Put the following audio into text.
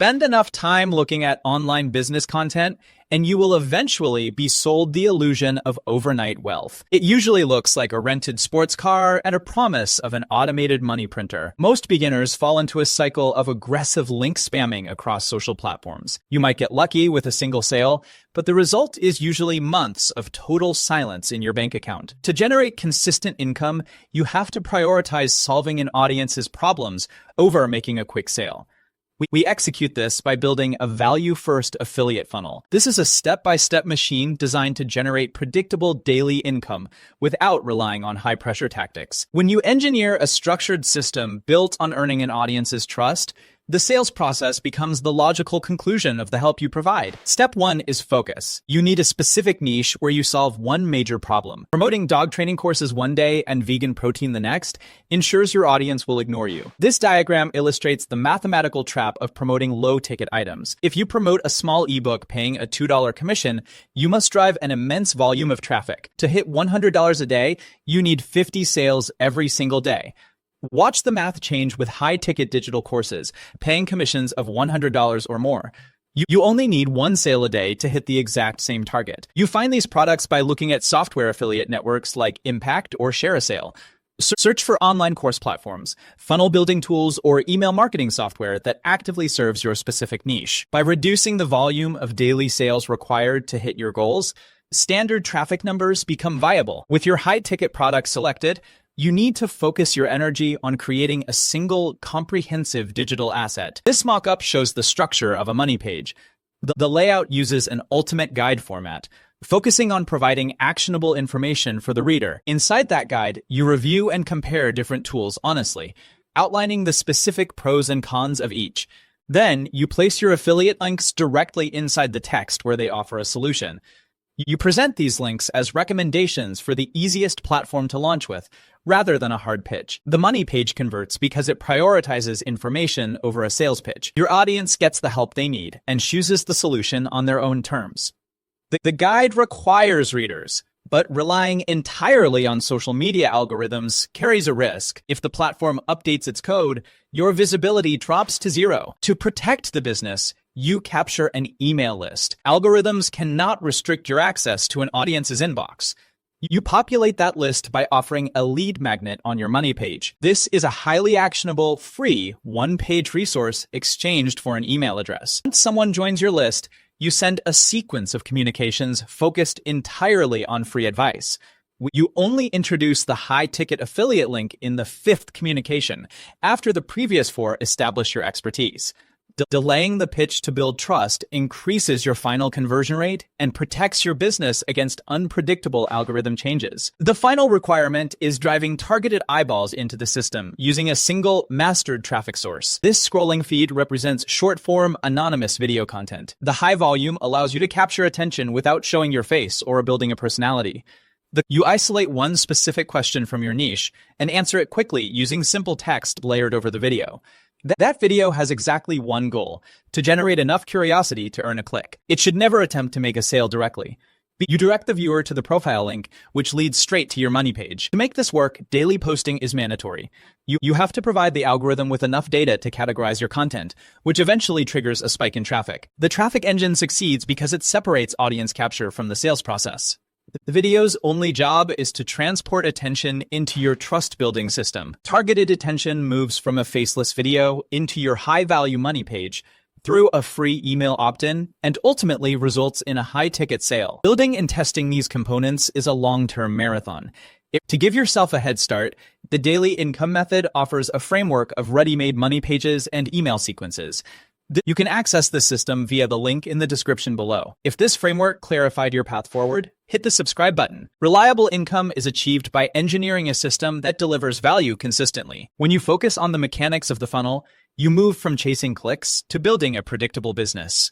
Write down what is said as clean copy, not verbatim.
Spend enough time looking at online business content, and you will eventually be sold the illusion of overnight wealth. It usually looks like a rented sports car and a promise of an automated money printer. Most beginners fall into a cycle of aggressive link spamming across social platforms. You might get lucky with a single sale, but the result is usually months of total silence in your bank account. To generate consistent income, you have to prioritize solving an audience's problems over making a quick sale. We execute this by building a value-first affiliate funnel. This is a step-by-step machine designed to generate predictable daily income without relying on high-pressure tactics. When you engineer a structured system built on earning an audience's trust, the sales process becomes the logical conclusion of the help you provide. Step 1 is focus. You need a specific niche where you solve one major problem. Promoting dog training courses one day and vegan protein the next ensures your audience will ignore you. This diagram illustrates the mathematical trap of promoting low-ticket items. If you promote a small ebook paying a $2 commission, you must drive an immense volume of traffic. To hit $100 a day, you need 50 sales every single day. Watch the math change with high-ticket digital courses, paying commissions of $100 or more. You only need one sale a day to hit the exact same target. You find these products by looking at software affiliate networks like Impact or ShareASale. Search for online course platforms, funnel building tools, or email marketing software that actively serves your specific niche. By reducing the volume of daily sales required to hit your goals, standard traffic numbers become viable. With your high-ticket products selected, you need to focus your energy on creating a single, comprehensive digital asset. This mock-up shows the structure of a money page. The layout uses an ultimate guide format, focusing on providing actionable information for the reader. Inside that guide, you review and compare different tools honestly, outlining the specific pros and cons of each. Then, you place your affiliate links directly inside the text where they offer a solution. You present these links as recommendations for the easiest platform to launch with, rather than a hard pitch. The money page converts because it prioritizes information over a sales pitch. Your audience gets the help they need and chooses the solution on their own terms. The guide requires readers, but relying entirely on social media algorithms carries a risk. If the platform updates its code, your visibility drops to zero. To protect the business, you capture an email list. Algorithms cannot restrict your access to an audience's inbox. You populate that list by offering a lead magnet on your money page. This is a highly actionable, free, one-page resource exchanged for an email address. Once someone joins your list, you send a sequence of communications focused entirely on free advice. You only introduce the high-ticket affiliate link in the 5th communication, after the previous 4 establish your expertise. Delaying the pitch to build trust increases your final conversion rate and protects your business against unpredictable algorithm changes. The final requirement is driving targeted eyeballs into the system using a single mastered traffic source. This scrolling feed represents short-form, anonymous video content. The high volume allows you to capture attention without showing your face or building a personality. You isolate one specific question from your niche and answer it quickly using simple text layered over the video. That video has exactly one goal: to generate enough curiosity to earn a click. It should never attempt to make a sale directly. You direct the viewer to the profile link, which leads straight to your money page. To make this work, daily posting is mandatory. You have to provide the algorithm with enough data to categorize your content, which eventually triggers a spike in traffic. The traffic engine succeeds because it separates audience capture from the sales process. The video's only job is to transport attention into your trust-building system. Targeted attention moves from a faceless video into your high-value money page through a free email opt-in and ultimately results in a high-ticket sale. Building and testing these components is a long-term marathon. To give yourself a head start, the daily income method offers a framework of ready-made money pages and email sequences. You can access the system via the link in the description below. If this framework clarified your path forward, hit the subscribe button. Reliable income is achieved by engineering a system that delivers value consistently. When you focus on the mechanics of the funnel, you move from chasing clicks to building a predictable business.